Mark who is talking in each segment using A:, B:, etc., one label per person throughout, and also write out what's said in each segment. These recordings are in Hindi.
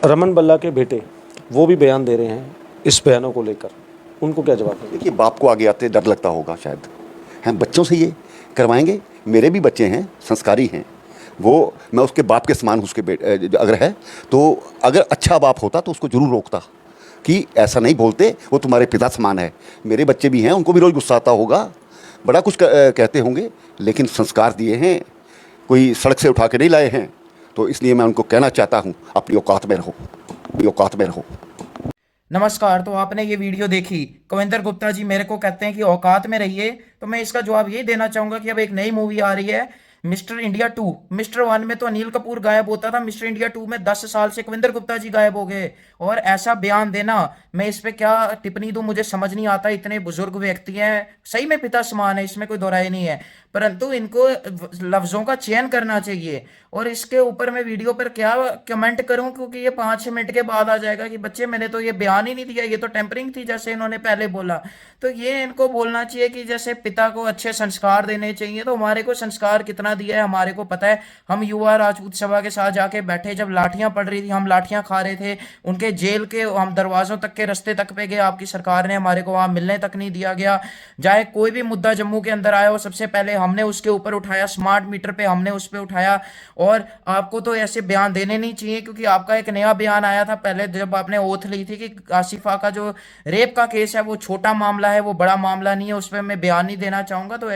A: रमन बल्ला के बेटे वो भी बयान दे रहे हैं इस बयानों को लेकर, उनको क्या जवाब देंगे?
B: देखिए, बाप को आगे आते डर लगता होगा शायद, हैं बच्चों से ये करवाएंगे। मेरे भी बच्चे हैं, संस्कारी हैं, वो मैं उसके बाप के समान उसके बेटे अगर है तो, अगर अच्छा बाप होता तो उसको ज़रूर रोकता कि ऐसा नहीं बोलते, वो तुम्हारे पिता समान है। मेरे बच्चे भी हैं, उनको भी रोज़ गुस्सा आता होगा, बड़ा कुछ कहते होंगे, लेकिन संस्कार दिए हैं, कोई सड़क से उठा के नहीं लाए हैं। तो इसलिए मैं उनको कहना चाहता हूँ, अपनी औकात में रहो, अपनी औकात में रहो।
C: नमस्कार। तो आपने ये वीडियो देखी, कविंदर गुप्ता जी मेरे को कहते हैं कि औकात में रहिए। तो मैं इसका जवाब ये देना चाहूंगा कि अब एक नई मूवी आ रही है, मिस्टर इंडिया 2। मिस्टर 1 में तो अनिल कपूर गायब होता था, मिस्टर इंडिया 2 में 10 साल से कविंदर गुप्ता जी गायब हो गए। और ऐसा बयान देना, मैं इस पे क्या टिप्पणी दूं, मुझे समझ नहीं आता। इतने बुजुर्ग व्यक्ति हैं, सही में पिता समान है, इसमें कोई दोहराई नहीं है, परंतु इनको लफ्जों का चयन करना चाहिए। और इसके ऊपर मैं वीडियो पर क्या कमेंट करूं, क्योंकि ये 5-6 मिनट के बाद आ जाएगा कि बच्चे मैंने तो ये बयान ही नहीं दिया, ये तो टेम्परिंग थी जैसे इन्होंने पहले बोला। तो ये इनको बोलना चाहिए कि जैसे पिता को अच्छे संस्कार देने चाहिए, तो हमारे को संस्कार कितना दिया है हमारे को पता है। हम युवा राजपूत सभा के साथ जाके बैठे, जब लाठियां पड़ रही थी, हम लाठियां खा रहे थे, उनके जेल के हम दरवाजों तक के रास्ते तक पे गए, आपकी सरकार ने हमारे को वहां मिलने तक नहीं दिया गया। चाहे कोई भी मुद्दा जम्मू के अंदर आया हो, सबसे पहले हमने उसके ऊपर उठाया, स्मार्ट मीटर पे हमने उस पर उठाया। और आपको तो ऐसे बयान देने नहीं चाहिए, क्योंकि आपका एक नया बयान आया था पहले जब आपने ओथ ली थी कि आसिफा का जो रेप का केस है वो छोटा मामला है, वो बड़ा मामला नहीं है, उस पर मैं बयान नहीं देना चाहूंगा। तो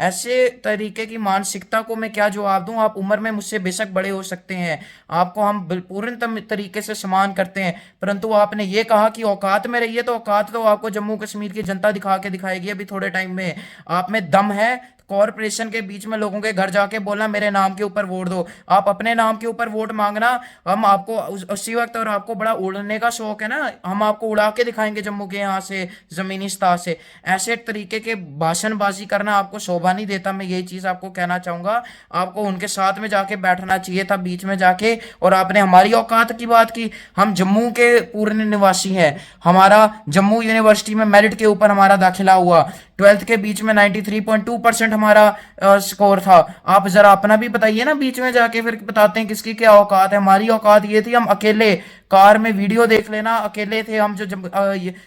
C: ऐसे तरीके की मानसिकता को मैं क्या जवाब दूं? आप उम्र में मुझसे बेशक बड़े हो सकते हैं, आपको हम पूर्ण तरीके से सम्मान करते हैं, परंतु आपने ये कहा कि औकात में रहिए, तो औकात तो आपको जम्मू कश्मीर की जनता दिखा के दिखाएगी अभी थोड़े टाइम में। आप में दम है कॉरपोरेशन के बीच में लोगों के घर जाके बोलना मेरे नाम के ऊपर वोट दो, आप अपने नाम के ऊपर वोट मांगना। हम आपको उसी वक्त, और आपको बड़ा उड़ने का शौक है ना, हम आपको उड़ा के दिखाएंगे जम्मू के यहाँ से, जमीनी सतह से। ऐसे तरीके के भाषणबाजी करना आपको शोभा नहीं देता। मैं यही चीज आपको कहना चाहूंगा, आपको उनके साथ में जाके बैठना चाहिए था बीच में जाके। और आपने हमारी औकात की बात की, हम जम्मू के पूर्ण निवासी हैं, हमारा जम्मू यूनिवर्सिटी में मेरिट के ऊपर हमारा दाखिला हुआ, 12th के बीच में 93.2% हमारा स्कोर था। आप जरा अपना भी बताइए ना, बीच में जाके फिर बताते हैं किसकी क्या औकात है। हमारी औकात ये थी, हम अकेले कार में, वीडियो देख लेना, अकेले थे हम जो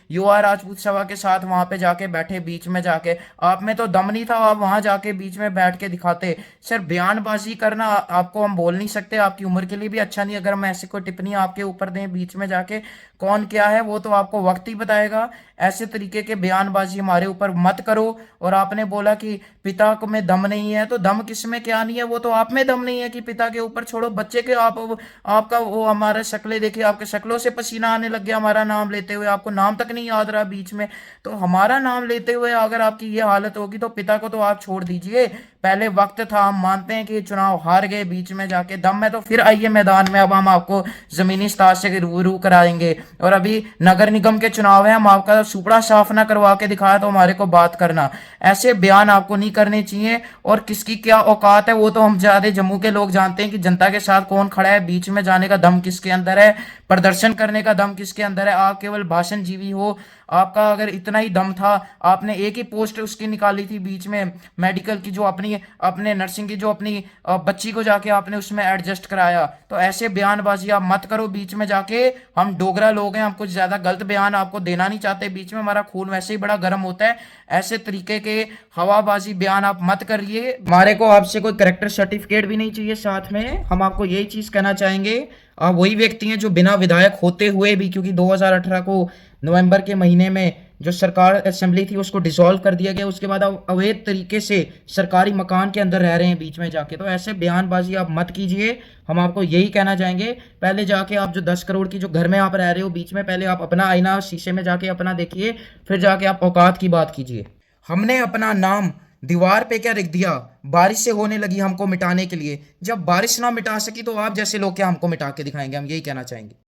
C: युवा राजपूत सभा के साथ वहां पे जाके बैठे बीच में जाके। आप में तो दम नहीं था, आप वहां जाके बीच में बैठ के दिखाते। सर बयानबाजी करना आपको हम बोल नहीं सकते, आपकी उम्र के लिए भी अच्छा नहीं अगर हम ऐसे कोई टिप्पणी आपके ऊपर दें बीच में जाके। कौन क्या है वो तो आपको वक्त ही बताएगा। ऐसे तरीके के बयानबाजी हमारे ऊपर मत करो। और आपने बोला कि पिता को में दम नहीं है, तो दम किस में क्या नहीं है, वो तो आप में दम नहीं है कि पिता के ऊपर छोड़ो बच्चे के। आपका वो हमारे शक्लें देखिए, आपके शक्लों से पसीना आने लग गया हमारा नाम लेते हुए, आपको नाम तक नहीं याद रहा बीच में। तो हमारा नाम लेते हुए अगर आपकी ये हालत होगी तो पिता को तो आप छोड़ दीजिए। पहले वक्त था, हम मानते हैं कि चुनाव हार गए, बीच में जाके दम है तो फिर आइए मैदान में, अब हम आपको जमीनी स्तर से रूबरू कराएंगे। और अभी नगर निगम के चुनाव है, हम आपका सुपड़ा साफ ना करवा के दिखाया तो हमारे को बात करना। ऐसे बयान आपको नहीं करने चाहिए। और किसकी क्या औकात है वो तो हम ज्यादा जम्मू के लोग जानते हैं कि जनता के साथ कौन खड़ा है, बीच में जाने का दम किसके अंदर है, प्रदर्शन करने का दम किसके अंदर है। आप केवल भाषण जीवी हो, आपका अगर इतना ही दम था, आपने एक ही पोस्ट उसकी निकाली थी बीच में मेडिकल की, जो अपने नर्सिंग की, जो अपनी बच्ची को जाके आपने उसमें एडजस्ट कराया। तो ऐसे बयानबाजी आप मत करो बीच में जाके। हम डोगरा लोग हैं, हम कुछ ज्यादा गलत बयान आपको देना नहीं चाहते बीच में, हमारा खून वैसे ही बड़ा गर्म होता है। ऐसे तरीके के हवाबाजी बयान आप मत करिए। हमारे को आपसे कोई करेक्टर सर्टिफिकेट भी नहीं चाहिए साथ में। हम आपको यही चीज कहना चाहेंगे, आप वही व्यक्ति हैं जो बिना विधायक होते हुए भी, क्योंकि 2018 को नवंबर के महीने में जो सरकार असेंबली थी उसको डिसॉल्व कर दिया गया, उसके बाद आप अवैध तरीके से सरकारी मकान के अंदर रह रहे हैं बीच में जाके। तो ऐसे बयानबाजी आप मत कीजिए, हम आपको यही कहना चाहेंगे। पहले जाके आप जो 10 करोड़ की जो घर में आप रह रहे हो बीच में, पहले आप अपना आईना शीशे में जाके अपना देखिए, फिर जाके आप औकात की बात कीजिए। हमने अपना नाम दीवार पे क्या लिख दिया, बारिश से होने लगी हमको मिटाने के लिए। जब बारिश ना मिटा सकी तो आप जैसे लोग क्या हमको मिटा के दिखाएंगे? हम यही कहना चाहेंगे।